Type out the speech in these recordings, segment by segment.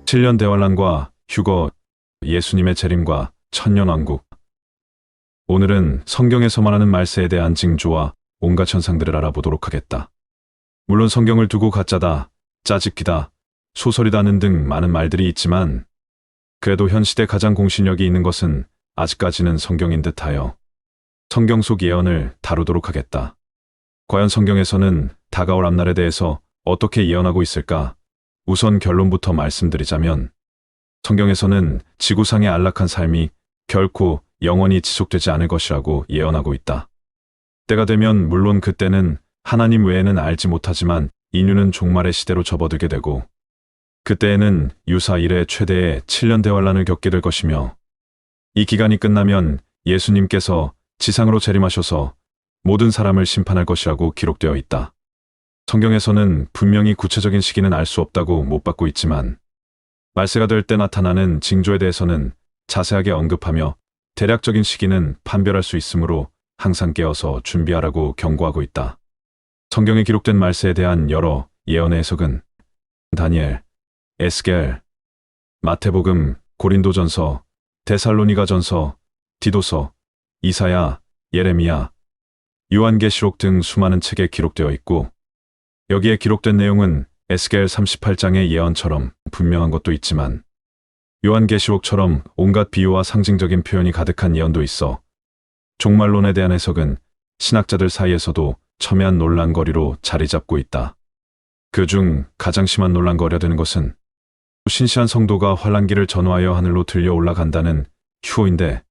7년 대환란과 휴거, 예수님의 재림과 천년왕국. 오늘은 성경에서 말하는 말세에 대한 징조와 온갖 현상들을 알아보도록 하겠다. 물론 성경을 두고 가짜다, 짜깁기다, 소설이다는 등 많은 말들이 있지만 그래도 현 시대 가장 공신력이 있는 것은 아직까지는 성경인 듯하여 성경 속 예언을 다루도록 하겠다. 과연 성경에서는 다가올 앞날에 대해서 어떻게 예언하고 있을까? 우선 결론부터 말씀드리자면 성경에서는 지구상의 안락한 삶이 결코 영원히 지속되지 않을 것이라고 예언하고 있다. 때가 되면 물론 그때는 하나님 외에는 알지 못하지만 인류는 종말의 시대로 접어들게 되고 그때에는 유사 이래 최대의 7년 대환란을 겪게 될 것이며 이 기간이 끝나면 예수님께서 지상으로 재림하셔서 모든 사람을 심판할 것이라고 기록되어 있다. 성경에서는 분명히 구체적인 시기는 알 수 없다고 못 받고 있지만 말세가 될 때 나타나는 징조에 대해서는 자세하게 언급하며 대략적인 시기는 판별할 수 있으므로 항상 깨어서 준비하라고 경고하고 있다. 성경에 기록된 말세에 대한 여러 예언의 해석은 다니엘, 에스겔, 마태복음, 고린도전서, 데살로니가전서, 디도서, 이사야, 예레미야, 요한계시록 등 수많은 책에 기록되어 있고 여기에 기록된 내용은 에스겔 38장의 예언처럼 분명한 것도 있지만 요한계시록처럼 온갖 비유와 상징적인 표현이 가득한 예언도 있어 종말론에 대한 해석은 신학자들 사이에서도 첨예한 논란거리로 자리 잡고 있다. 그중 가장 심한 논란거리가 되는 것은 신시한 성도가 환란기를 전후하여 하늘로 들려 올라간다는 휴호인데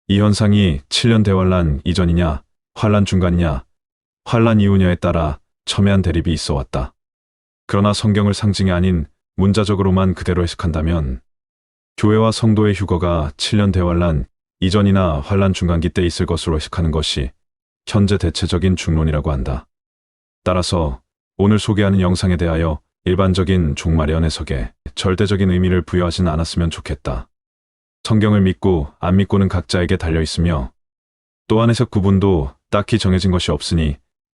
이 현상이 7년 대환란 이전이냐, 환란 중간이냐, 환란 이후냐에 따라 첨예한 대립이 있어 왔다. 그러나 성경을 상징이 아닌 문자적으로만 그대로 해석한다면 교회와 성도의 휴거가 7년 대환란 이전이나 환란 중간기 때 있을 것으로 해석하는 것이 현재 대체적인 중론이라고 한다. 따라서 오늘 소개하는 영상에 대하여 일반적인 종말의 해석에 절대적인 의미를 부여하지는 않았으면 좋겠다. 성경을 믿고 안 믿고는 각자에게 달려있으며 또한 해석 구분도 딱히 정해진 것이 없으니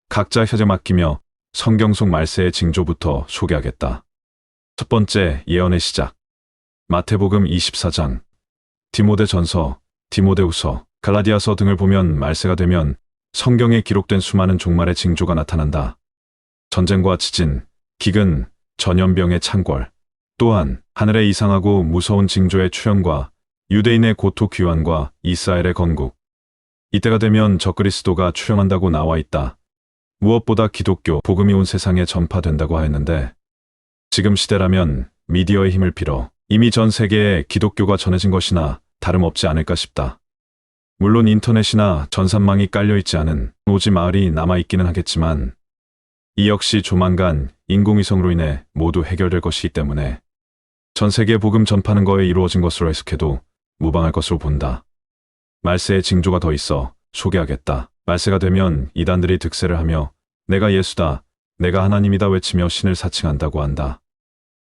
각자 혀제 맡기며 성경 속 말세의 징조부터 소개하겠다. 첫 번째 예언의 시작. 마태복음 24장, 디모데전서, 디모데후서, 갈라디아서 등을 보면 말세가 되면 성경에 기록된 수많은 종말의 징조가 나타난다. 전쟁과 지진, 기근, 전염병의 창궐, 또한 하늘의 이상하고 무서운 징조의 출현과 유대인의 고토 귀환과 이스라엘의 건국. 이때가 되면 적그리스도가 출현한다고 나와 있다. 무엇보다 기독교 복음이 온 세상에 전파된다고 하였는데 지금 시대라면 미디어의 힘을 빌어 이미 전 세계에 기독교가 전해진 것이나 다름없지 않을까 싶다. 물론 인터넷이나 전산망이 깔려있지 않은 오지 마을이 남아있기는 하겠지만 이 역시 조만간 인공위성으로 인해 모두 해결될 것이기 때문에 전 세계 복음 전파는 거에 이루어진 것으로 해석해도 무방할 것으로 본다. 말세의 징조가 더 있어 소개하겠다. 말세가 되면 이단들이 득세를 하며 내가 예수다, 내가 하나님이다 외치며 신을 사칭한다고 한다.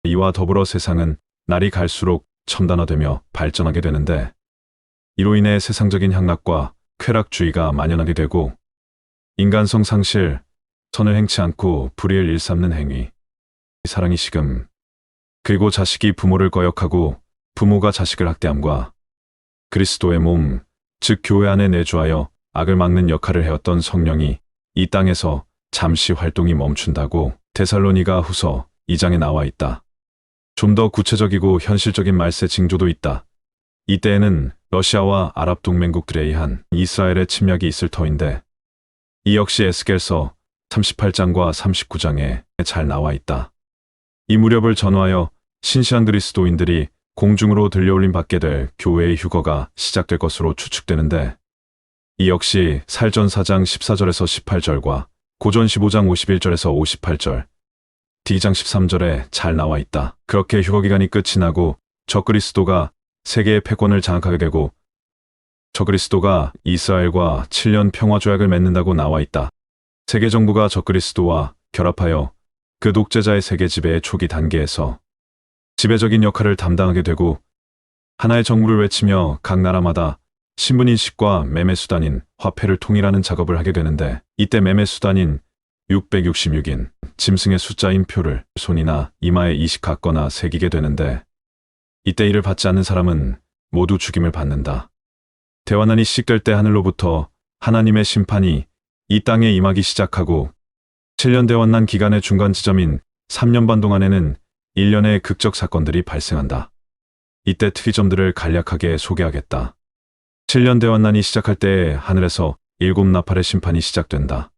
이와 더불어 세상은 날이 갈수록 첨단화되며 발전하게 되는데 이로 인해 세상적인 향락과 쾌락주의가 만연하게 되고 인간성 상실, 선을 행치 않고 불의를 일삼는 행위, 사랑이 식음, 그리고 자식이 부모를 거역하고 부모가 자식을 학대함과 그리스도의 몸, 즉 교회 안에 내주하여 악을 막는 역할을 해왔던 성령이 이 땅에서 잠시 활동이 멈춘다고 데살로니가 후서 2장에 나와 있다. 좀 더 구체적이고 현실적인 말세 징조도 있다. 이때에는 러시아와 아랍 동맹국들에 의한 이스라엘의 침략이 있을 터인데 이 역시 에스겔서 38장과 39장에 잘 나와 있다. 이 무렵을 전후하여 신시한 그리스도인들이 공중으로 들려올림 받게 될 교회의 휴거가 시작될 것으로 추측되는데 이 역시 살전 4장 14절에서 18절과 고전 15장 51절에서 58절, D장 13절에 잘 나와 있다. 그렇게 휴거 기간이 끝이 나고 적그리스도가 세계의 패권을 장악하게 되고 적그리스도가 이스라엘과 7년 평화 조약을 맺는다고 나와 있다. 세계 정부가 적그리스도와 결합하여 그 독재자의 세계 지배의 초기 단계에서 지배적인 역할을 담당하게 되고 하나의 정부를 외치며 각 나라마다 신분인식과 매매수단인 화폐를 통일하는 작업을 하게 되는데 이때 매매수단인 666인 짐승의 숫자인 표를 손이나 이마에 이식하거나 새기게 되는데 이때 이를 받지 않는 사람은 모두 죽임을 받는다. 대환란이 시작될 때 하늘로부터 하나님의 심판이 이 땅에 임하기 시작하고 7년 대환란 기간의 중간 지점인 3년 반 동안에는 일련의 극적 사건들이 발생한다. 이때 특이점들을 간략하게 소개하겠다. 7년 대환란이 시작할 때 하늘에서 7나팔의 심판이 시작된다.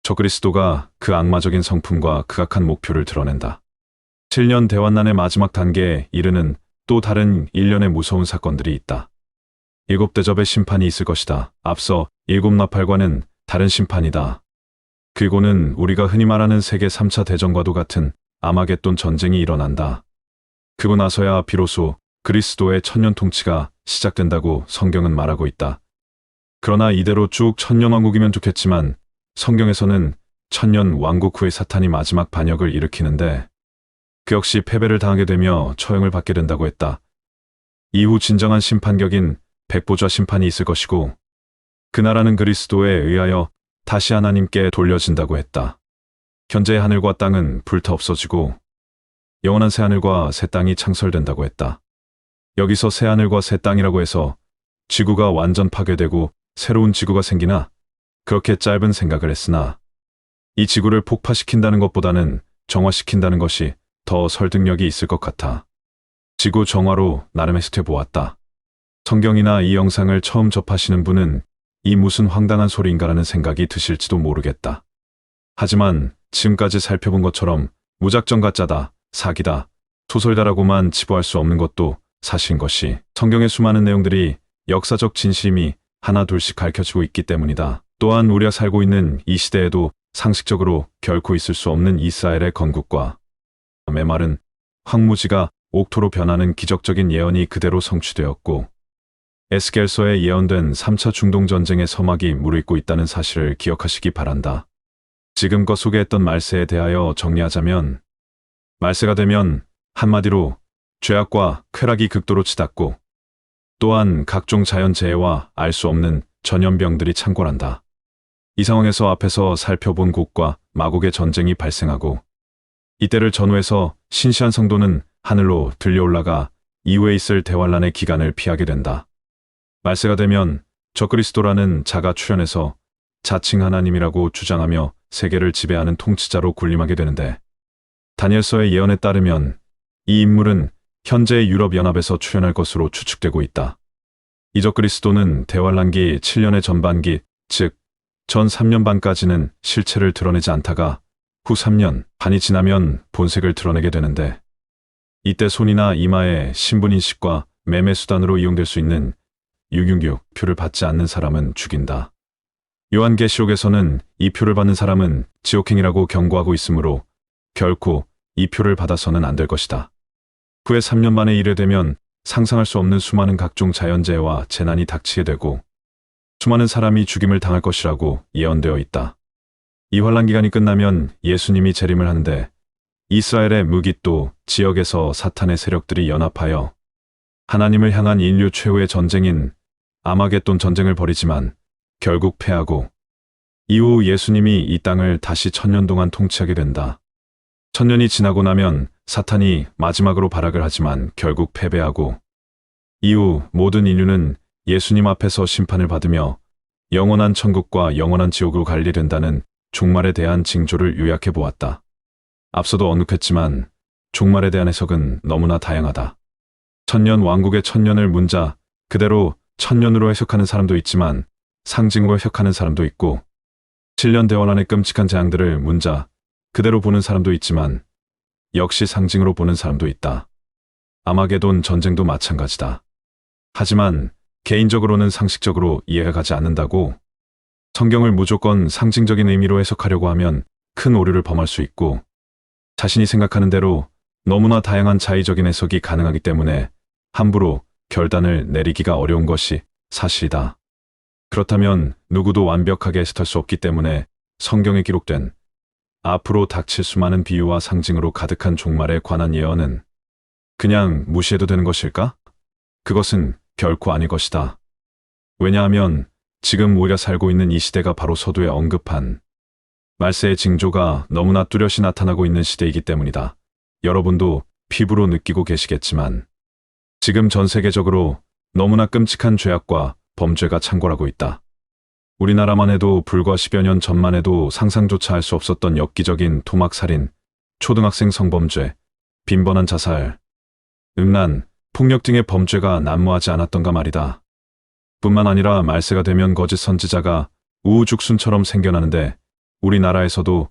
적그리스도가 그 악마적인 성품과 극악한 목표를 드러낸다. 7년 대환란의 마지막 단계에 이르는 또 다른 일련의 무서운 사건들이 있다. 7대접의 심판이 있을 것이다. 앞서 7나팔과는 다른 심판이다. 그리고는 우리가 흔히 말하는 세계 3차 대전과도 같은 아마겟돈 전쟁이 일어난다. 그고 나서야 비로소 그리스도의 천년 통치가 시작된다고 성경은 말하고 있다. 그러나 이대로 쭉 천년왕국이면 좋겠지만 성경에서는 천년 왕국 후에 사탄이 마지막 반역을 일으키는데 그 역시 패배를 당하게 되며 처형을 받게 된다고 했다. 이후 진정한 심판격인 백보좌 심판이 있을 것이고 그 나라는 그리스도에 의하여 다시 하나님께 돌려진다고 했다. 현재의 하늘과 땅은 불타 없어지고 영원한 새하늘과 새 땅이 창설된다고 했다. 여기서 새하늘과 새 땅이라고 해서 지구가 완전 파괴되고 새로운 지구가 생기나 그렇게 짧은 생각을 했으나 이 지구를 폭파시킨다는 것보다는 정화시킨다는 것이 더 설득력이 있을 것 같아 지구 정화로 나름 해석해 보았다. 성경이나 이 영상을 처음 접하시는 분은 이 무슨 황당한 소리인가라는 생각이 드실지도 모르겠다. 하지만 지금까지 살펴본 것처럼 무작정 가짜다, 사기다, 소설다라고만 치부할 수 없는 것도 사실인 것이 성경의 수많은 내용들이 역사적 진심이 하나 둘씩 가르쳐지고 있기 때문이다. 또한 우리가 살고 있는 이 시대에도 상식적으로 결코 있을 수 없는 이스라엘의 건국과 메마른 황무지가 옥토로 변하는 기적적인 예언이 그대로 성취되었고 에스겔서에 예언된 3차 중동전쟁의 서막이 무르익고 있다는 사실을 기억하시기 바란다. 지금껏 소개했던 말세에 대하여 정리하자면 말세가 되면 한마디로 죄악과 쾌락이 극도로 치닫고 또한 각종 자연재해와 알 수 없는 전염병들이 창궐한다. 이 상황에서 앞에서 살펴본 곡과 마곡의 전쟁이 발생하고 이때를 전후해서 신시한 성도는 하늘로 들려올라가 이후에 있을 대환란의 기간을 피하게 된다. 말세가 되면 적그리스도라는 자가 출현해서 자칭 하나님이라고 주장하며 세계를 지배하는 통치자로 군림하게 되는데 다니엘서의 예언에 따르면 이 인물은 현재 유럽연합에서 출현할 것으로 추측되고 있다. 이 적그리스도는 대환란기 7년의 전반기, 즉 전 3년 반까지는 실체를 드러내지 않다가 후 3년 반이 지나면 본색을 드러내게 되는데 이때 손이나 이마에 신분인식과 매매 수단으로 이용될 수 있는 666 표를 받지 않는 사람은 죽인다. 요한계시록에서는 이 표를 받는 사람은 지옥행이라고 경고하고 있으므로 결코 이 표를 받아서는 안 될 것이다. 후에 3년 만에 이래 되면 상상할 수 없는 수많은 각종 자연재해와 재난이 닥치게 되고 수많은 사람이 죽임을 당할 것이라고 예언되어 있다. 이 환란 기간이 끝나면 예수님이 재림을 하는데 이스라엘의 무기또 지역에서 사탄의 세력들이 연합하여 하나님을 향한 인류 최후의 전쟁인 아마겟돈 전쟁을 벌이지만 결국 패하고 이후 예수님이 이 땅을 다시 1000년 동안 통치하게 된다. 1000년이 지나고 나면 사탄이 마지막으로 발악을 하지만 결국 패배하고 이후 모든 인류는 예수님 앞에서 심판을 받으며 영원한 천국과 영원한 지옥으로 갈 일이 된다는 종말에 대한 징조를 요약해 보았다. 앞서도 언급했지만 종말에 대한 해석은 너무나 다양하다. 천년 왕국의 천년을 문자 그대로 천년으로 해석하는 사람도 있지만 상징으로 해석하는 사람도 있고 7년 대환란의 끔찍한 재앙들을 문자 그대로 보는 사람도 있지만 역시 상징으로 보는 사람도 있다. 아마게돈 전쟁도 마찬가지다. 하지만 개인적으로는 상식적으로 이해가 가지 않는다고 성경을 무조건 상징적인 의미로 해석하려고 하면 큰 오류를 범할 수 있고 자신이 생각하는 대로 너무나 다양한 자의적인 해석이 가능하기 때문에 함부로 결단을 내리기가 어려운 것이 사실이다. 그렇다면 누구도 완벽하게 해석할 수 없기 때문에 성경에 기록된 앞으로 닥칠 수많은 비유와 상징으로 가득한 종말에 관한 예언은 그냥 무시해도 되는 것일까? 그것은 결코 아닐 것이다. 왜냐하면 지금 우리가 살고 있는 이 시대가 바로 서두에 언급한 말세의 징조가 너무나 뚜렷이 나타나고 있는 시대이기 때문이다. 여러분도 피부로 느끼고 계시겠지만 지금 전 세계적으로 너무나 끔찍한 죄악과 범죄가 창궐하고 있다. 우리나라만 해도 불과 10여 년 전만 해도 상상조차 할 수 없었던 엽기적인 토막살인, 초등학생 성범죄, 빈번한 자살, 음란, 폭력 등의 범죄가 난무하지 않았던가 말이다. 뿐만 아니라 말세가 되면 거짓 선지자가 우후죽순처럼 생겨나는데 우리나라에서도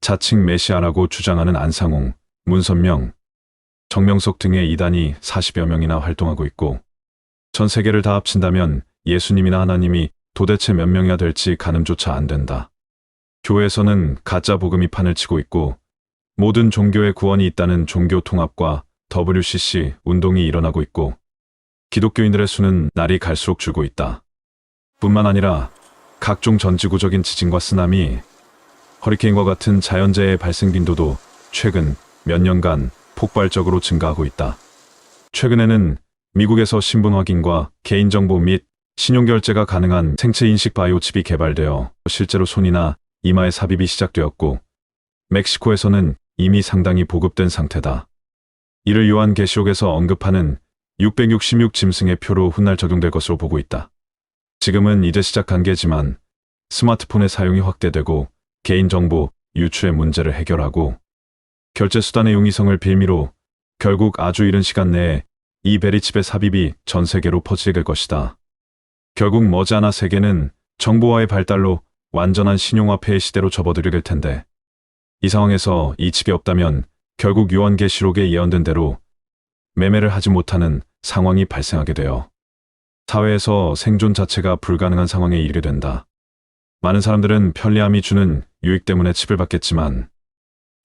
자칭 메시아라고 주장하는 안상홍, 문선명, 정명석 등의 이단이 40여 명이나 활동하고 있고 전 세계를 다 합친다면 예수님이나 하나님이 도대체 몇 명이나 될지 가늠조차 안 된다. 교회에서는 가짜 복음이 판을 치고 있고 모든 종교의 구원이 있다는 종교통합과 WCC 운동이 일어나고 있고 기독교인들의 수는 날이 갈수록 줄고 있다. 뿐만 아니라 각종 전지구적인 지진과 쓰나미, 허리케인과 같은 자연재해의 발생 빈도도 최근 몇 년간 폭발적으로 증가하고 있다. 최근에는 미국에서 신분 확인과 개인정보 및 신용결제가 가능한 생체인식 바이오칩이 개발되어 실제로 손이나 이마에 삽입이 시작되었고 멕시코에서는 이미 상당히 보급된 상태다. 이를 요한계시록에서 언급하는 666 짐승의 표로 훗날 적용될 것으로 보고 있다. 지금은 이제 시작 단계지만 스마트폰의 사용이 확대되고 개인정보 유출의 문제를 해결하고 결제수단의 용이성을 빌미로 결국 아주 이른 시간 내에 이 베리칩의 삽입이 전 세계로 퍼지게 될 것이다. 결국 머지않아 세계는 정보화의 발달로 완전한 신용화폐의 시대로 접어들게 될 텐데 이 상황에서 이 칩이 없다면 결국 요한계시록에 예언된 대로 매매를 하지 못하는 상황이 발생하게 되어 사회에서 생존 자체가 불가능한 상황에 이르게 된다. 많은 사람들은 편리함이 주는 유익 때문에 칩을 받겠지만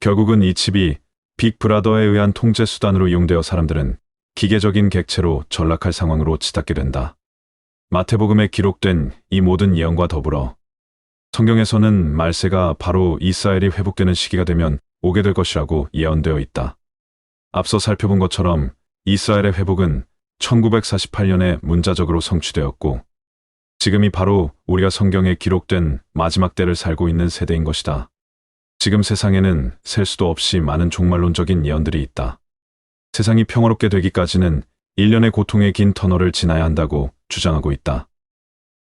결국은 이 칩이 빅브라더에 의한 통제 수단으로 이용되어 사람들은 기계적인 객체로 전락할 상황으로 치닫게 된다. 마태복음에 기록된 이 모든 예언과 더불어 성경에서는 말세가 바로 이스라엘이 회복되는 시기가 되면 오게 될 것이라고 예언되어 있다. 앞서 살펴본 것처럼 이스라엘의 회복은 1948년에 문자적으로 성취되었고 지금이 바로 우리가 성경에 기록된 마지막 때를 살고 있는 세대인 것이다. 지금 세상에는 셀 수도 없이 많은 종말론적인 예언들이 있다. 세상이 평화롭게 되기까지는 1년의 고통의 긴 터널을 지나야 한다고 주장하고 있다.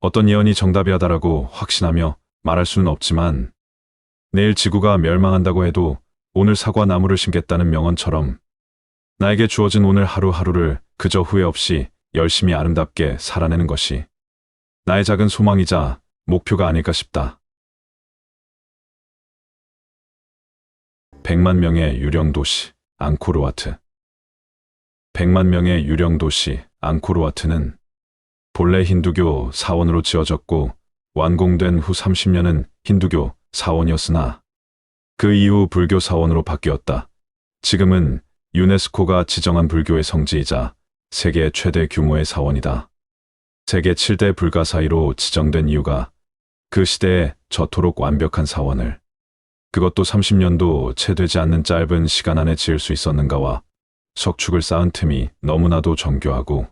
어떤 예언이 정답이하다라고 확신하며 말할 수는 없지만 내일 지구가 멸망한다고 해도 오늘 사과 나무를 심겠다는 명언처럼 나에게 주어진 오늘 하루하루를 그저 후회 없이 열심히 아름답게 살아내는 것이 나의 작은 소망이자 목표가 아닐까 싶다. 100만 명의 유령 도시 앙코르와트. 100만 명의 유령 도시 앙코르와트는 본래 힌두교 사원으로 지어졌고 완공된 후 30년은 힌두교 사원이었으나 그 이후 불교 사원으로 바뀌었다. 지금은 유네스코가 지정한 불교의 성지이자 세계 최대 규모의 사원이다. 세계 7대 불가사의로 지정된 이유가 그 시대에 저토록 완벽한 사원을 그것도 30년도 채 되지 않는 짧은 시간 안에 지을 수 있었는가와 석축을 쌓은 틈이 너무나도 정교하고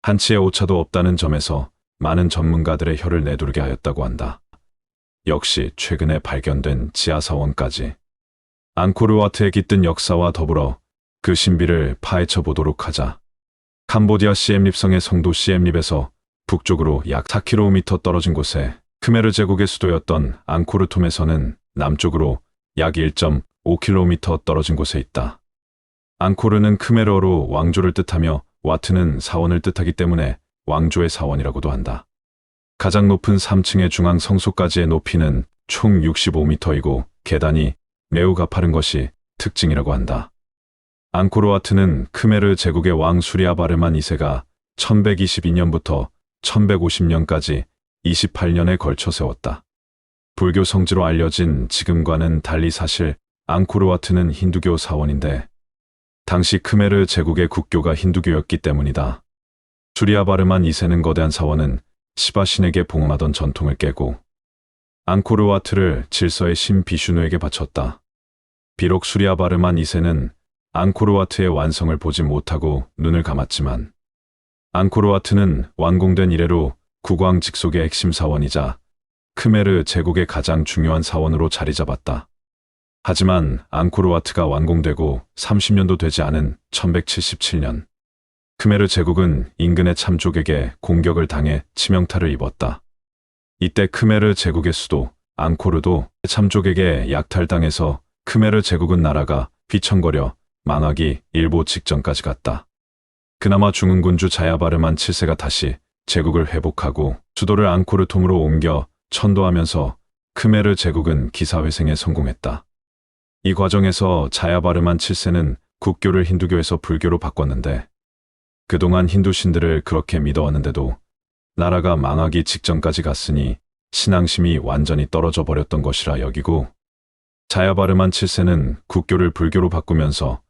한치의 오차도 없다는 점에서 많은 전문가들의 혀를 내두르게 하였다고 한다. 역시 최근에 발견된 지하사원까지 앙코르와트의 깃든 역사와 더불어 그 신비를 파헤쳐 보도록 하자. 캄보디아 시엠립성의 성도 시엠립에서 북쪽으로 약 4km 떨어진 곳에 크메르 제국의 수도였던 앙코르톰에서는 남쪽으로 약 1.5km 떨어진 곳에 있다. 앙코르는 크메르어로 왕조를 뜻하며 와트는 사원을 뜻하기 때문에 왕조의 사원이라고도 한다. 가장 높은 3층의 중앙 성소까지의 높이는 총 65m이고 계단이 매우 가파른 것이 특징이라고 한다. 앙코르와트는 크메르 제국의 왕 수리아바르만 2세가 1122년부터 1150년까지 28년에 걸쳐 세웠다. 불교 성지로 알려진 지금과는 달리 사실 앙코르와트는 힌두교 사원인데 당시 크메르 제국의 국교가 힌두교였기 때문이다. 수리아바르만 2세는 거대한 사원은 시바 신에게 봉헌하던 전통을 깨고 앙코르와트를 질서의 신 비슈누에게 바쳤다. 비록 수리아바르만 2세는 앙코르와트의 완성을 보지 못하고 눈을 감았지만 앙코르와트는 완공된 이래로 국왕 직속의 핵심 사원이자 크메르 제국의 가장 중요한 사원으로 자리 잡았다. 하지만 앙코르와트가 완공되고 30년도 되지 않은 1177년 크메르 제국은 인근의 참족에게 공격을 당해 치명타를 입었다. 이때 크메르 제국의 수도 앙코르도 참족에게 약탈당해서 크메르 제국은 나라가 휘청거려 망하기 일보 직전까지 갔다. 그나마 중흥군주 자야바르만 7세가 다시 제국을 회복하고 수도를 앙코르톰으로 옮겨 천도하면서 크메르 제국은 기사회생에 성공했다. 이 과정에서 자야바르만 7세는 국교를 힌두교에서 불교로 바꿨는데 그동안 힌두 신들을 그렇게 믿어왔는데도 나라가 망하기 직전까지 갔으니 신앙심이 완전히 떨어져 버렸던 것이라 여기고 자야바르만 7세는 국교를 불교로 바꾸면서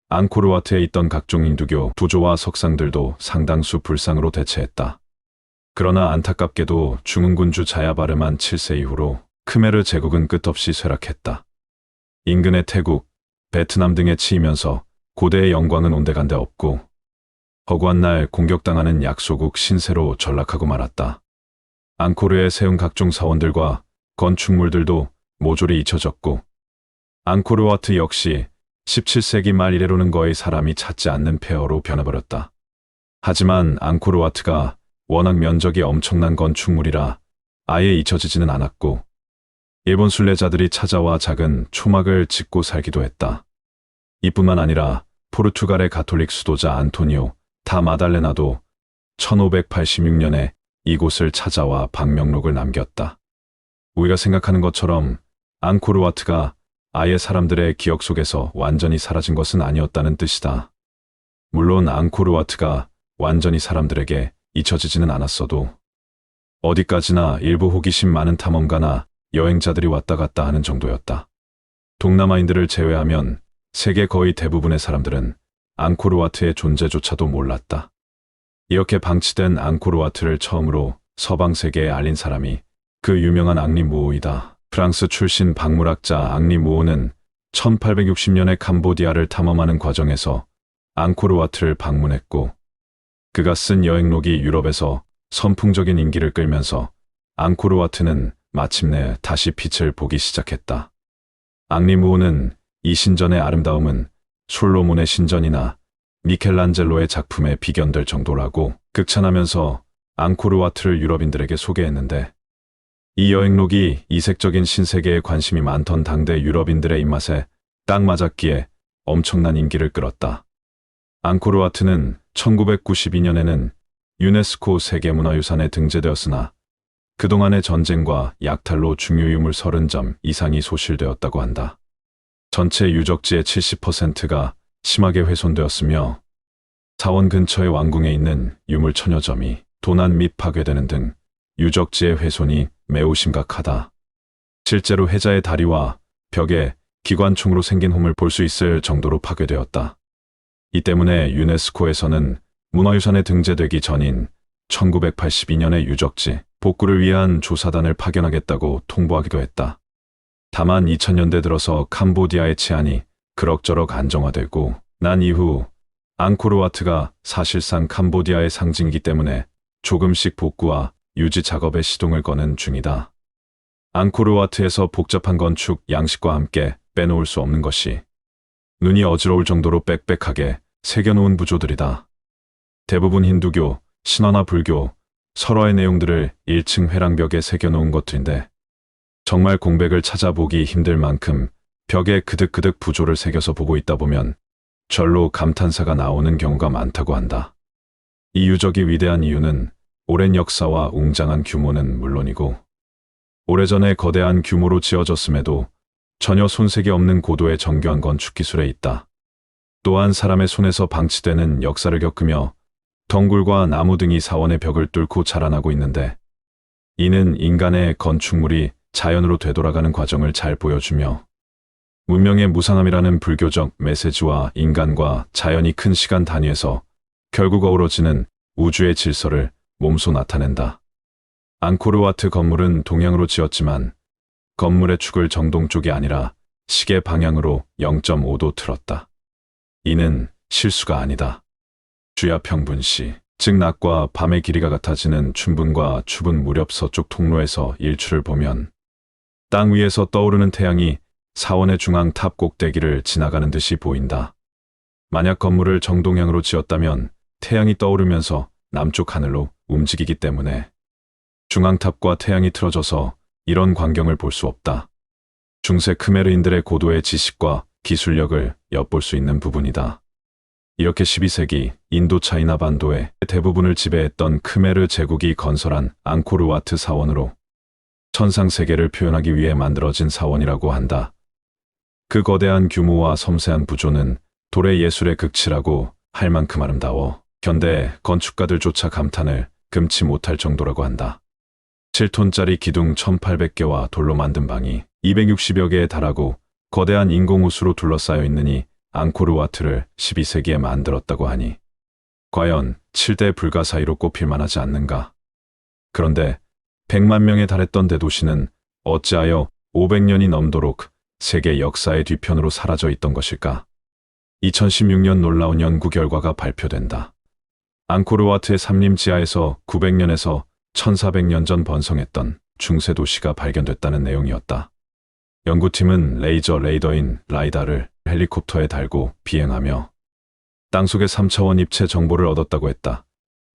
앙코르와트에 있던 각종 힌두교 부조와 석상들도 상당수 불상으로 대체했다. 그러나 안타깝게도 중흥군주 자야바르만 7세 이후로 크메르 제국은 끝없이 쇠락했다. 인근의 태국, 베트남 등에 치이면서 고대의 영광은 온데간데 없고 허구한 날 공격당하는 약소국 신세로 전락하고 말았다. 앙코르에 세운 각종 사원들과 건축물들도 모조리 잊혀졌고 앙코르와트 역시 17세기 말 이래로는 거의 사람이 찾지 않는 폐허로 변해버렸다. 하지만 앙코르와트가 워낙 면적이 엄청난 건축물이라 아예 잊혀지지는 않았고 일본 순례자들이 찾아와 작은 초막을 짓고 살기도 했다. 이뿐만 아니라 포르투갈의 가톨릭 수도자 안토니오 다 마달레나도 1586년에 이곳을 찾아와 방명록을 남겼다. 우리가 생각하는 것처럼 앙코르와트가 아예 사람들의 기억 속에서 완전히 사라진 것은 아니었다는 뜻이다. 물론 앙코르와트가 완전히 사람들에게 잊혀지지는 않았어도 어디까지나 일부 호기심 많은 탐험가나 여행자들이 왔다 갔다 하는 정도였다. 동남아인들을 제외하면 세계 거의 대부분의 사람들은 앙코르와트의 존재조차도 몰랐다. 이렇게 방치된 앙코르와트를 처음으로 서방 세계에 알린 사람이 그 유명한 앙리 무오이다. 프랑스 출신 박물학자 앙리 무오는 1860년에 캄보디아를 탐험하는 과정에서 앙코르와트를 방문했고 그가 쓴 여행록이 유럽에서 선풍적인 인기를 끌면서 앙코르와트는 마침내 다시 빛을 보기 시작했다. 앙리 무오는 이 신전의 아름다움은 솔로몬의 신전이나 미켈란젤로의 작품에 비견될 정도라고 극찬하면서 앙코르와트를 유럽인들에게 소개했는데 이 여행록이 이색적인 신세계에 관심이 많던 당대 유럽인들의 입맛에 딱 맞았기에 엄청난 인기를 끌었다. 앙코르와트는 1992년에는 유네스코 세계문화유산에 등재되었으나 그동안의 전쟁과 약탈로 중요유물 30점 이상이 소실되었다고 한다. 전체 유적지의 70%가 심하게 훼손되었으며 사원 근처의 왕궁에 있는 유물 1000여 점이 도난 및 파괴되는 등 유적지의 훼손이 매우 심각하다. 실제로 해자의 다리와 벽에 기관총으로 생긴 홈을 볼 수 있을 정도로 파괴되었다. 이 때문에 유네스코에서는 문화유산에 등재되기 전인 1982년의 유적지 복구를 위한 조사단을 파견하겠다고 통보하기도 했다. 다만 2000년대 들어서 캄보디아의 치안이 그럭저럭 안정화되고 난 이후 앙코르와트가 사실상 캄보디아의 상징이기 때문에 조금씩 복구와 유지 작업에 시동을 거는 중이다. 앙코르와트에서 복잡한 건축 양식과 함께 빼놓을 수 없는 것이 눈이 어지러울 정도로 빽빽하게 새겨놓은 부조들이다. 대부분 힌두교, 신화나 불교, 설화의 내용들을 1층 회랑벽에 새겨놓은 것들인데 정말 공백을 찾아보기 힘들 만큼 벽에 그득그득 부조를 새겨서 보고 있다 보면 절로 감탄사가 나오는 경우가 많다고 한다. 이 유적이 위대한 이유는 오랜 역사와 웅장한 규모는 물론이고 오래전에 거대한 규모로 지어졌음에도 전혀 손색이 없는 고도의 정교한 건축 기술에 있다. 또한 사람의 손에서 방치되는 역사를 겪으며 덩굴과 나무 등이 사원의 벽을 뚫고 자라나고 있는데 이는 인간의 건축물이 자연으로 되돌아가는 과정을 잘 보여주며 문명의 무상함이라는 불교적 메시지와 인간과 자연이 큰 시간 단위에서 결국 어우러지는 우주의 질서를 몸소 나타낸다. 앙코르와트 건물은 동양으로 지었지만 건물의 축을 정동 쪽이 아니라 시계 방향으로 0.5도 틀었다. 이는 실수가 아니다. 주야평분시, 즉 낮과 밤의 길이가 같아지는 춘분과 추분 무렵 서쪽 통로에서 일출을 보면 땅 위에서 떠오르는 태양이 사원의 중앙 탑 꼭대기를 지나가는 듯이 보인다. 만약 건물을 정동향으로 지었다면 태양이 떠오르면서 남쪽 하늘로 움직이기 때문에 중앙탑과 태양이 틀어져서 이런 광경을 볼 수 없다. 중세 크메르인들의 고도의 지식과 기술력을 엿볼 수 있는 부분이다. 이렇게 12세기 인도 차이나 반도의 대부분을 지배했던 크메르 제국이 건설한 앙코르와트 사원으로 천상 세계를 표현하기 위해 만들어진 사원이라고 한다. 그 거대한 규모와 섬세한 구조는 돌의 예술의 극치라고 할 만큼 아름다워 현대 건축가들조차 감탄을 금치 못할 정도라고 한다. 7톤짜리 기둥 1800개와 돌로 만든 방이 260여 개에 달하고 거대한 인공호수로 둘러싸여 있느니 앙코르와트를 12세기에 만들었다고 하니 과연 7대 불가 사이로 꼽힐 만하지 않는가. 그런데 100만 명에 달했던 대도시는 어찌하여 500년이 넘도록 세계 역사의 뒤편으로 사라져 있던 것일까? 2016년 놀라운 연구 결과가 발표된다. 앙코르와트의 삼림 지하에서 900년에서 1400년 전 번성했던 중세 도시가 발견됐다는 내용이었다. 연구팀은 레이저 레이더인 라이다를 헬리콥터에 달고 비행하며 땅속의 3차원 입체 정보를 얻었다고 했다.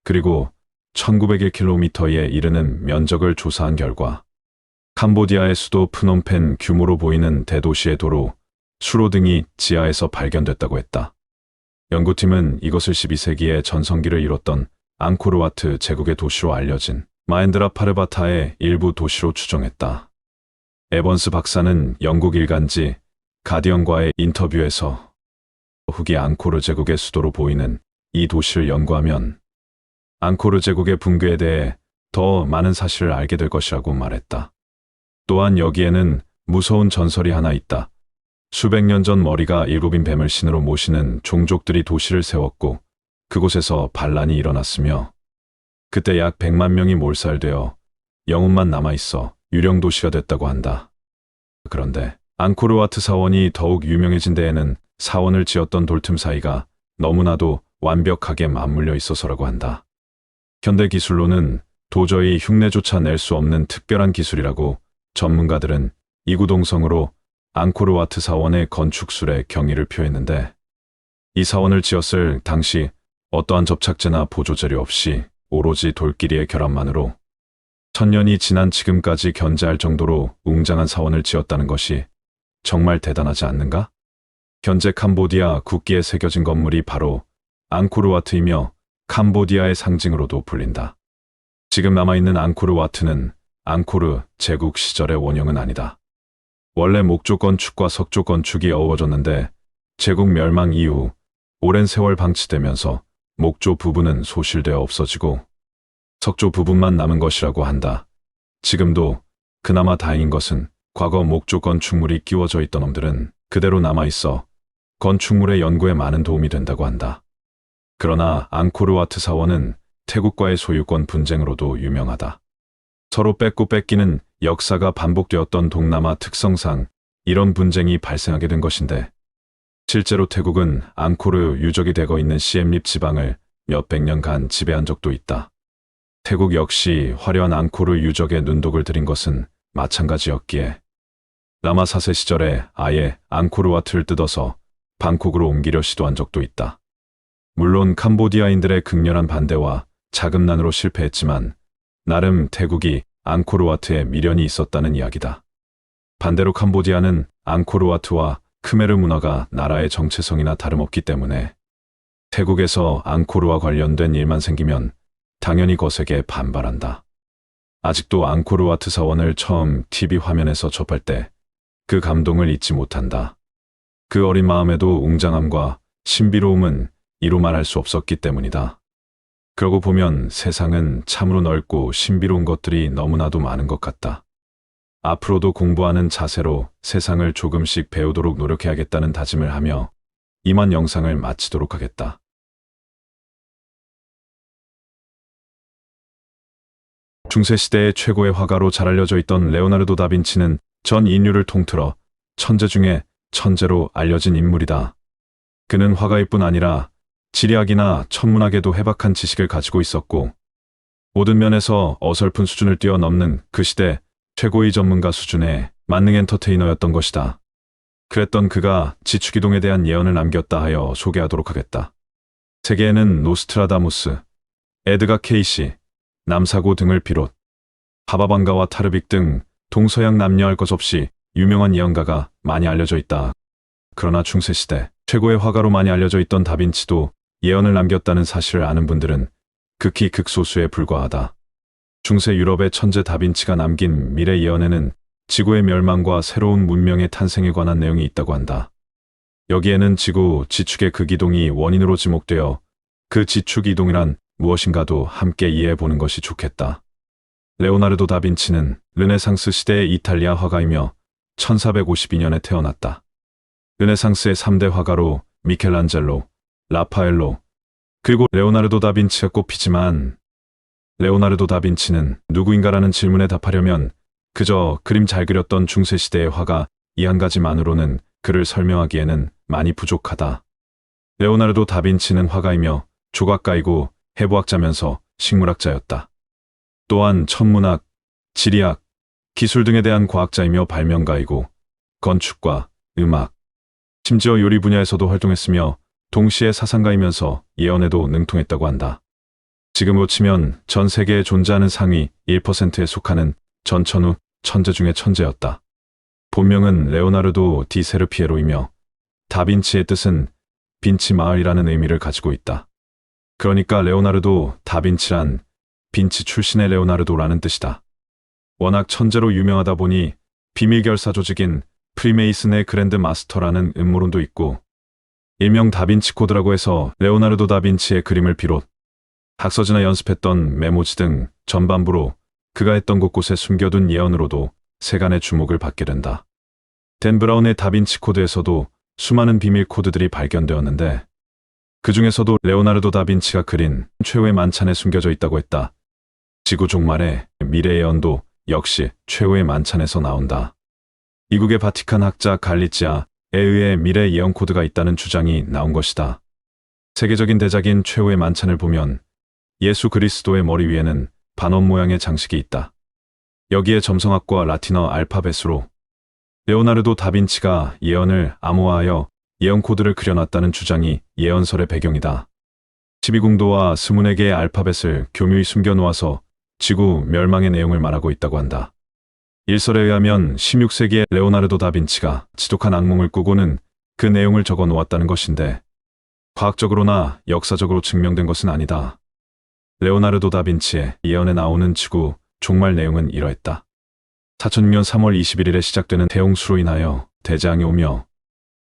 그리고 1901km에 이르는 면적을 조사한 결과 캄보디아의 수도 프놈펜 규모로 보이는 대도시의 도로, 수로 등이 지하에서 발견됐다고 했다. 연구팀은 이것을 12세기에 전성기를 이뤘던 앙코르와트 제국의 도시로 알려진 마엔드라 파르바타의 일부 도시로 추정했다. 에번스 박사는 영국 일간지 가디언과의 인터뷰에서 후기 앙코르 제국의 수도로 보이는 이 도시를 연구하면 앙코르 제국의 붕괴에 대해 더 많은 사실을 알게 될 것이라고 말했다. 또한 여기에는 무서운 전설이 하나 있다. 수백 년 전 머리가 일곱인 뱀을 신으로 모시는 종족들이 도시를 세웠고 그곳에서 반란이 일어났으며 그때 약 100만 명이 몰살되어 영혼만 남아있어 유령 도시가 됐다고 한다. 그런데 앙코르와트 사원이 더욱 유명해진 데에는 사원을 지었던 돌틈 사이가 너무나도 완벽하게 맞물려 있어서라고 한다. 현대 기술로는 도저히 흉내조차 낼 수 없는 특별한 기술이라고 전문가들은 이구동성으로 앙코르와트 사원의 건축술에 경의를 표했는데 이 사원을 지었을 당시 어떠한 접착제나 보조재료 없이 오로지 돌끼리의 결합만으로 1000년이 지난 지금까지 견제할 정도로 웅장한 사원을 지었다는 것이 정말 대단하지 않는가? 현재 캄보디아 국기에 새겨진 건물이 바로 앙코르와트이며 캄보디아의 상징으로도 불린다. 지금 남아있는 앙코르와트는 앙코르 제국 시절의 원형은 아니다. 원래 목조 건축과 석조 건축이 어우러졌는데 제국 멸망 이후 오랜 세월 방치되면서 목조 부분은 소실되어 없어지고 석조 부분만 남은 것이라고 한다. 지금도 그나마 다행인 것은 과거 목조 건축물이 끼워져 있던 놈들은 그대로 남아있어 건축물의 연구에 많은 도움이 된다고 한다. 그러나 앙코르와트 사원은 태국과의 소유권 분쟁으로도 유명하다. 서로 뺏고 뺏기는 역사가 반복되었던 동남아 특성상 이런 분쟁이 발생하게 된 것인데 실제로 태국은 앙코르 유적이 되고 있는 시엠립 지방을 몇백 년간 지배한 적도 있다. 태국 역시 화려한 앙코르 유적에 눈독을 들인 것은 마찬가지였기에 라마 4세 시절에 아예 앙코르와트를 뜯어서 방콕으로 옮기려 시도한 적도 있다. 물론 캄보디아인들의 극렬한 반대와 자금난으로 실패했지만 나름 태국이 앙코르와트에 미련이 있었다는 이야기다. 반대로 캄보디아는 앙코르와트와 크메르 문화가 나라의 정체성이나 다름없기 때문에 태국에서 앙코르와 관련된 일만 생기면 당연히 거세게 반발한다. 아직도 앙코르와트 사원을 처음 TV 화면에서 접할 때 그 감동을 잊지 못한다. 그 어린 마음에도 웅장함과 신비로움은 이루 말할 수 없었기 때문이다. 그러고 보면 세상은 참으로 넓고 신비로운 것들이 너무나도 많은 것 같다. 앞으로도 공부하는 자세로 세상을 조금씩 배우도록 노력해야겠다는 다짐을 하며 이만 영상을 마치도록 하겠다. 중세시대의 최고의 화가로 잘 알려져 있던 레오나르도 다빈치는 전 인류를 통틀어 천재 중에 천재로 알려진 인물이다. 그는 화가일 뿐 아니라 지리학이나 천문학에도 해박한 지식을 가지고 있었고 모든 면에서 어설픈 수준을 뛰어넘는 그 시대 최고의 전문가 수준의 만능 엔터테이너였던 것이다. 그랬던 그가 지축이동에 대한 예언을 남겼다 하여 소개하도록 하겠다. 세계에는 노스트라다무스, 에드가 케이시, 남사고 등을 비롯 바바방가와 타르빅 등 동서양 남녀할 것 없이 유명한 예언가가 많이 알려져 있다. 그러나 중세시대 최고의 화가로 많이 알려져 있던 다빈치도 예언을 남겼다는 사실을 아는 분들은 극히 극소수에 불과하다. 중세 유럽의 천재 다빈치가 남긴 미래 예언에는 지구의 멸망과 새로운 문명의 탄생에 관한 내용이 있다고 한다. 여기에는 지구 지축의 극이동이 원인으로 지목되어 그 지축 이동이란 무엇인가도 함께 이해해 보는 것이 좋겠다. 레오나르도 다빈치는 르네상스 시대의 이탈리아 화가이며 1452년에 태어났다. 르네상스의 3대 화가로 미켈란젤로, 라파엘로, 그리고 레오나르도 다빈치가 꼽히지만 레오나르도 다빈치는 누구인가라는 질문에 답하려면 그저 그림 잘 그렸던 중세시대의 화가 이 한 가지만으로는 그를 설명하기에는 많이 부족하다. 레오나르도 다빈치는 화가이며 조각가이고 해부학자면서 식물학자였다. 또한 천문학, 지리학, 기술 등에 대한 과학자이며 발명가이고 건축과 음악, 심지어 요리 분야에서도 활동했으며 동시에 사상가이면서 예언에도 능통했다고 한다. 지금으로 치면 전 세계에 존재하는 상위 1%에 속하는 전천후 천재 중의 천재였다. 본명은 레오나르도 디 세르피에로이며 다빈치의 뜻은 빈치 마을이라는 의미를 가지고 있다. 그러니까 레오나르도 다빈치란 빈치 출신의 레오나르도라는 뜻이다. 워낙 천재로 유명하다 보니 비밀결사 조직인 프리메이슨의 그랜드 마스터라는 음모론도 있고 일명 다빈치 코드라고 해서 레오나르도 다빈치의 그림을 비롯 학서지나 연습했던 메모지 등 전반부로 그가 했던 곳곳에 숨겨둔 예언으로도 세간의 주목을 받게 된다. 댄 브라운의 다빈치 코드에서도 수많은 비밀 코드들이 발견되었는데 그 중에서도 레오나르도 다빈치가 그린 최후의 만찬에 숨겨져 있다고 했다. 지구 종말의 미래 예언도 역시 최후의 만찬에서 나온다. 미국의 바티칸 학자 갈리치아에 의해 미래 예언 코드가 있다는 주장이 나온 것이다. 세계적인 대작인 최후의 만찬을 보면 예수 그리스도의 머리 위에는 반원 모양의 장식이 있다. 여기에 점성학과 라틴어 알파벳으로 레오나르도 다빈치가 예언을 암호화하여 예언 코드를 그려놨다는 주장이 예언설의 배경이다. 12궁도와 24개의 알파벳을 교묘히 숨겨놓아서 지구 멸망의 내용을 말하고 있다고 한다. 일설에 의하면 16세기에 레오나르도 다빈치가 지독한 악몽을 꾸고는 그 내용을 적어 놓았다는 것인데 과학적으로나 역사적으로 증명된 것은 아니다. 레오나르도 다빈치의 예언에 나오는 지구 종말 내용은 이러했다. 4006년 3월 21일에 시작되는 대홍수로 인하여 대재앙이 오며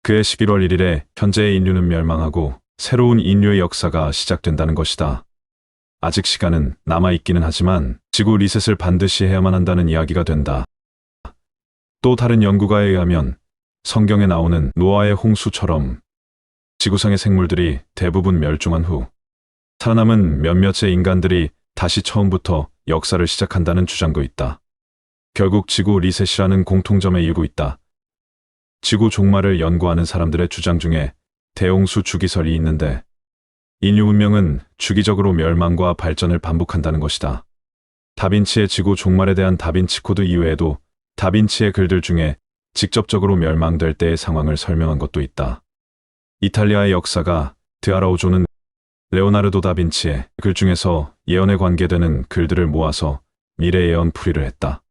그해 11월 1일에 현재의 인류는 멸망하고 새로운 인류의 역사가 시작된다는 것이다. 아직 시간은 남아있기는 하지만 지구 리셋을 반드시 해야만 한다는 이야기가 된다. 또 다른 연구가에 의하면 성경에 나오는 노아의 홍수처럼 지구상의 생물들이 대부분 멸종한 후 살아남은 몇몇의 인간들이 다시 처음부터 역사를 시작한다는 주장도 있다. 결국 지구 리셋이라는 공통점에 이르고 있다. 지구 종말을 연구하는 사람들의 주장 중에 대홍수 주기설이 있는데 인류 문명은 주기적으로 멸망과 발전을 반복한다는 것이다. 다빈치의 지구 종말에 대한 다빈치 코드 이외에도 다빈치의 글들 중에 직접적으로 멸망될 때의 상황을 설명한 것도 있다. 이탈리아의 역사가 드아라우조는 레오나르도 다빈치의 글 중에서 예언에 관계되는 글들을 모아서 미래 예언 풀이를 했다.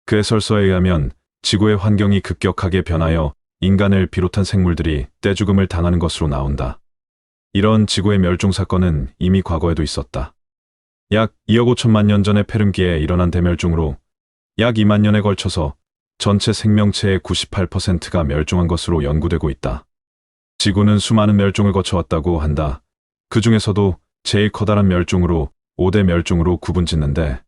그 해설서에 의하면 지구의 환경이 급격하게 변하여 인간을 비롯한 생물들이 떼죽음을 당하는 것으로 나온다. 이런 지구의 멸종 사건은 이미 과거에도 있었다. 약 2억 5천만 년 전의 페름기에 일어난 대멸종으로 약 2만 년에 걸쳐서 전체 생명체의 98%가 멸종한 것으로 연구되고 있다. 지구는 수많은 멸종을 거쳐왔다고 한다. 그 중에서도 제일 커다란 멸종으로 5대 멸종으로 구분짓는데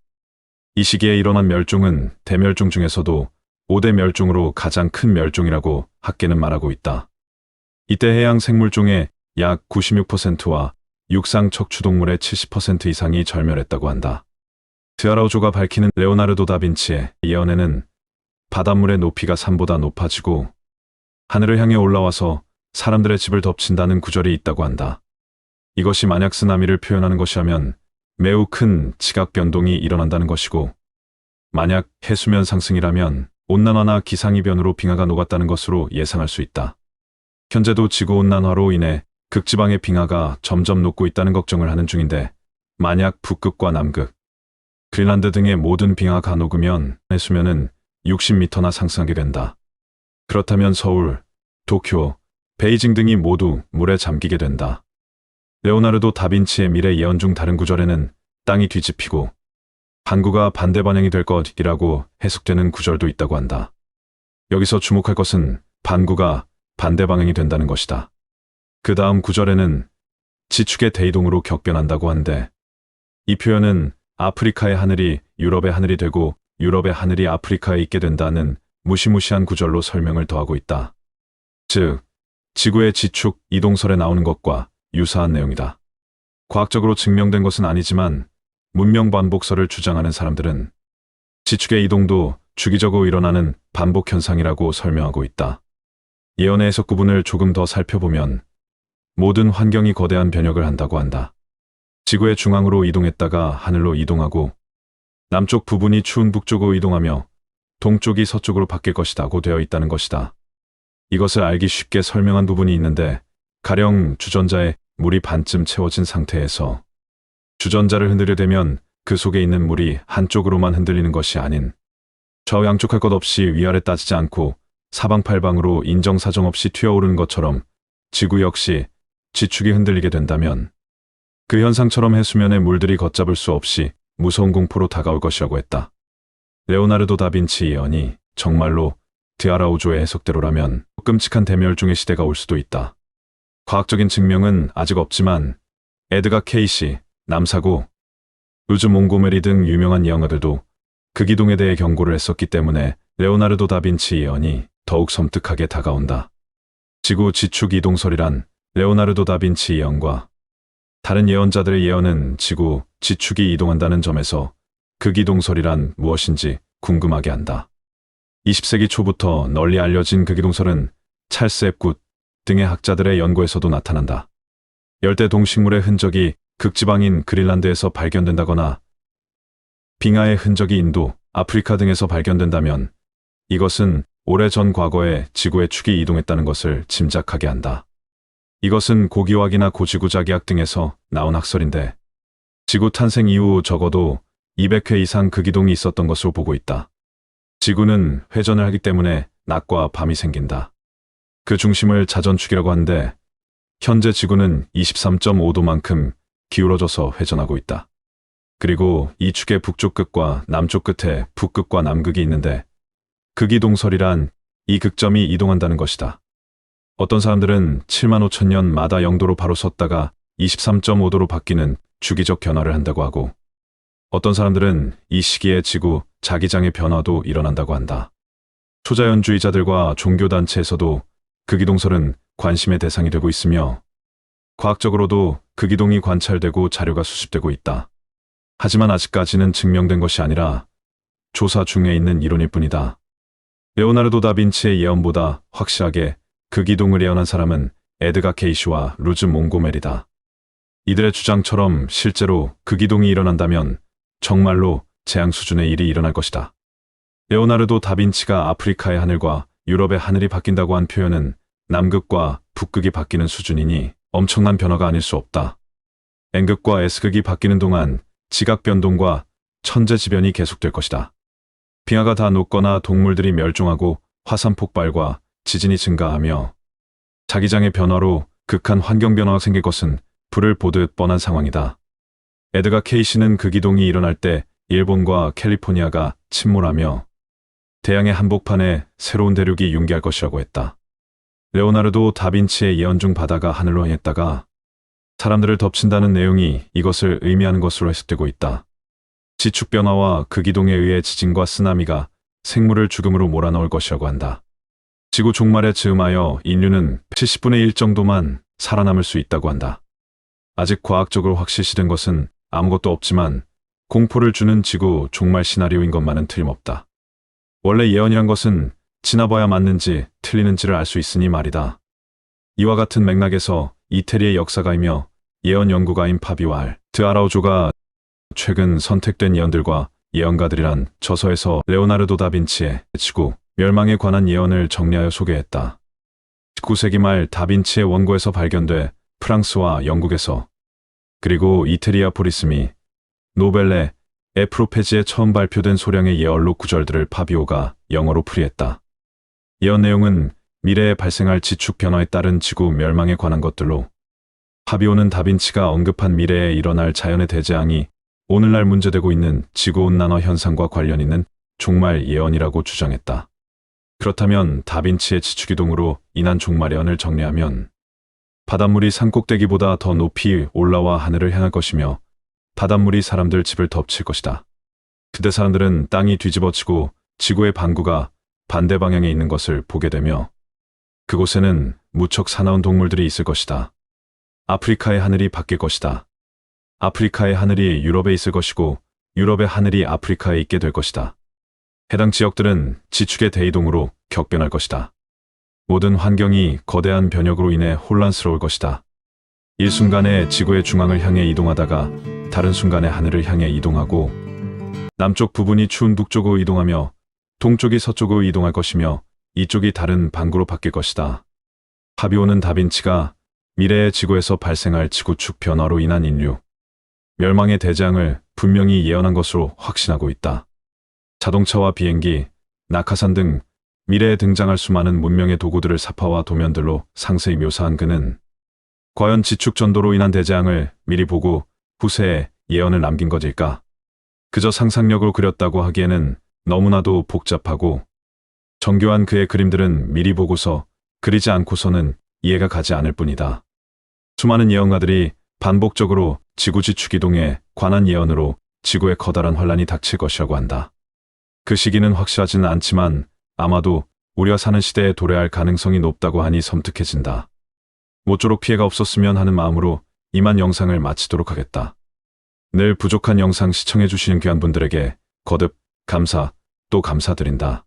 이 시기에 일어난 멸종은 대멸종 중에서도 5대 멸종으로 가장 큰 멸종이라고 학계는 말하고 있다. 이때 해양 생물종의 약 96%와 육상 척추동물의 70% 이상이 절멸했다고 한다. 드아라우조가 밝히는 레오나르도 다빈치의 예언에는 바닷물의 높이가 산보다 높아지고 하늘을 향해 올라와서 사람들의 집을 덮친다는 구절이 있다고 한다. 이것이 만약 쓰나미를 표현하는 것이라면 매우 큰 지각 변동이 일어난다는 것이고 만약 해수면 상승이라면 온난화나 기상이변으로 빙하가 녹았다는 것으로 예상할 수 있다. 현재도 지구온난화로 인해 극지방의 빙하가 점점 녹고 있다는 걱정을 하는 중인데 만약 북극과 남극, 그린란드 등의 모든 빙하가 녹으면 해수면은 60m나 상승하게 된다. 그렇다면 서울, 도쿄, 베이징 등이 모두 물에 잠기게 된다. 레오나르도 다빈치의 미래 예언 중 다른 구절에는 땅이 뒤집히고 반구가 반대 방향이 될 것이라고 해석되는 구절도 있다고 한다. 여기서 주목할 것은 반구가 반대 방향이 된다는 것이다. 그 다음 구절에는 지축의 대이동으로 격변한다고 한데 이 표현은 아프리카의 하늘이 유럽의 하늘이 되고 유럽의 하늘이 아프리카에 있게 된다는 무시무시한 구절로 설명을 더하고 있다. 즉, 지구의 지축 이동설에 나오는 것과 유사한 내용이다. 과학적으로 증명된 것은 아니지만 문명 반복설을 주장하는 사람들은 지축의 이동도 주기적으로 일어나는 반복 현상이라고 설명하고 있다. 예언의 해석 구분을 조금 더 살펴보면 모든 환경이 거대한 변혁을 한다고 한다. 지구의 중앙으로 이동했다가 하늘로 이동하고 남쪽 부분이 추운 북쪽으로 이동하며 동쪽이 서쪽으로 바뀔 것이라고 되어 있다는 것이다. 이것을 알기 쉽게 설명한 부분이 있는데 가령 주전자에 물이 반쯤 채워진 상태에서 주전자를 흔들게 되면 그 속에 있는 물이 한쪽으로만 흔들리는 것이 아닌 좌우 양쪽 할 것 없이 위아래 따지지 않고 사방팔방으로 인정사정 없이 튀어오르는 것처럼 지구 역시 지축이 흔들리게 된다면 그 현상처럼 해수면의 물들이 걷잡을 수 없이 무서운 공포로 다가올 것이라고 했다. 레오나르도 다빈치 예언이 정말로 드아라우조의 해석대로라면 끔찍한 대멸종의 시대가 올 수도 있다. 과학적인 증명은 아직 없지만 에드가 케이시, 남사고, 루즈 몽고메리 등 유명한 예언가들도 극이동에 대해 경고를 했었기 때문에 레오나르도 다빈치 예언이 더욱 섬뜩하게 다가온다. 지구 지축 이동설이란 레오나르도 다빈치 예언과 다른 예언자들의 예언은 지구 지축이 이동한다는 점에서 극이동설이란 무엇인지 궁금하게 한다. 20세기 초부터 널리 알려진 극이동설은 찰스 앱굿 등의 학자들의 연구에서도 나타난다. 열대 동식물의 흔적이 극지방인 그린란드에서 발견된다거나 빙하의 흔적이 인도, 아프리카 등에서 발견된다면 이것은 오래전 과거에 지구의 축이 이동했다는 것을 짐작하게 한다. 이것은 고기화학이나 고지구자기학 등에서 나온 학설인데 지구 탄생 이후 적어도 200회 이상 극이동이 있었던 것으로 보고 있다. 지구는 회전을 하기 때문에 낮과 밤이 생긴다. 그 중심을 자전축이라고 하는데 현재 지구는 23.5도만큼 기울어져서 회전하고 있다. 그리고 이 축의 북쪽 끝과 남쪽 끝에 북극과 남극이 있는데 극이동설이란 이 극점이 이동한다는 것이다. 어떤 사람들은 7만 5천 년마다 0도로 바로 섰다가 23.5도로 바뀌는 주기적 변화를 한다고 하고 어떤 사람들은 이 시기에 지구 자기장의 변화도 일어난다고 한다. 초자연주의자들과 종교단체에서도 극이동설은 관심의 대상이 되고 있으며 과학적으로도 극이동이 관찰되고 자료가 수집되고 있다. 하지만 아직까지는 증명된 것이 아니라 조사 중에 있는 이론일 뿐이다. 레오나르도 다빈치의 예언보다 확실하게 극이동을 예언한 사람은 에드가 케이시와 루즈 몽고메리다. 이들의 주장처럼 실제로 극이동이 일어난다면 정말로 재앙 수준의 일이 일어날 것이다. 레오나르도 다빈치가 아프리카의 하늘과 유럽의 하늘이 바뀐다고 한 표현은 남극과 북극이 바뀌는 수준이니 엄청난 변화가 아닐 수 없다. N극과 S극이 바뀌는 동안 지각 변동과 천재지변이 계속될 것이다. 빙하가 다 녹거나 동물들이 멸종하고 화산 폭발과 지진이 증가하며 자기장의 변화로 극한 환경 변화가 생길 것은 불을 보듯 뻔한 상황이다. 에드가 케이시는 극이동이 일어날 때 일본과 캘리포니아가 침몰하며 대양의 한복판에 새로운 대륙이 융기할 것이라고 했다. 레오나르도 다빈치의 예언 중 바다가 하늘로 향했다가 사람들을 덮친다는 내용이 이것을 의미하는 것으로 해석되고 있다. 지축 변화와 극이동에 의해 지진과 쓰나미가 생물을 죽음으로 몰아넣을 것이라고 한다. 지구 종말에 즈음하여 인류는 70분의 1 정도만 살아남을 수 있다고 한다. 아직 과학적으로 확실시된 것은 아무것도 없지만 공포를 주는 지구 종말 시나리오인 것만은 틀림없다. 원래 예언이란 것은 지나봐야 맞는지 틀리는지를 알 수 있으니 말이다. 이와 같은 맥락에서 이태리의 역사가이며 예언 연구가인 파비왈 드아라우조가 최근 선택된 예언들과 예언가들이란 저서에서 레오나르도 다빈치의 지구 멸망에 관한 예언을 정리하여 소개했다. 19세기 말 다빈치의 원고에서 발견돼 프랑스와 영국에서, 그리고 이태리아 포리스미, 노벨레, 에프로페지에 처음 발표된 소량의 예언록 구절들을 파비오가 영어로 풀이했다. 예언 내용은 미래에 발생할 지축 변화에 따른 지구 멸망에 관한 것들로, 파비오는 다빈치가 언급한 미래에 일어날 자연의 대재앙이 오늘날 문제되고 있는 지구온난화 현상과 관련 있는 종말 예언이라고 주장했다. 그렇다면 다빈치의 지축이동으로 인한 종말 예언을 정리하면, 바닷물이 산꼭대기보다 더 높이 올라와 하늘을 향할 것이며 바닷물이 사람들 집을 덮칠 것이다. 그때 사람들은 땅이 뒤집어지고 지구의 반구가 반대 방향에 있는 것을 보게 되며 그곳에는 무척 사나운 동물들이 있을 것이다. 아프리카의 하늘이 바뀔 것이다. 아프리카의 하늘이 유럽에 있을 것이고 유럽의 하늘이 아프리카에 있게 될 것이다. 해당 지역들은 지축의 대이동으로 격변할 것이다. 모든 환경이 거대한 변혁으로 인해 혼란스러울 것이다. 일순간에 지구의 중앙을 향해 이동하다가 다른 순간에 하늘을 향해 이동하고, 남쪽 부분이 추운 북쪽으로 이동하며 동쪽이 서쪽으로 이동할 것이며 이쪽이 다른 반구로 바뀔 것이다. 파비오는 다빈치가 미래의 지구에서 발생할 지구축 변화로 인한 인류 멸망의 대재앙을 분명히 예언한 것으로 확신하고 있다. 자동차와 비행기, 낙하산 등 미래에 등장할 수많은 문명의 도구들을 사파와 도면들로 상세히 묘사한 그는 과연 지축 전도로 인한 대재앙을 미리 보고 후세에 예언을 남긴 것일까? 그저 상상력으로 그렸다고 하기에는 너무나도 복잡하고 정교한 그의 그림들은 미리 보고서 그리지 않고서는 이해가 가지 않을 뿐이다. 수많은 예언가들이 반복적으로 지구 지축 이동에 관한 예언으로 지구에 커다란 환란이 닥칠 것이라고 한다. 그 시기는 확실하지는 않지만 아마도 우리가 사는 시대에 도래할 가능성이 높다고 하니 섬뜩해진다. 모쪼록 피해가 없었으면 하는 마음으로 이만 영상을 마치도록 하겠다. 늘 부족한 영상 시청해주시는 귀한 분들에게 거듭 감사 또 감사드린다.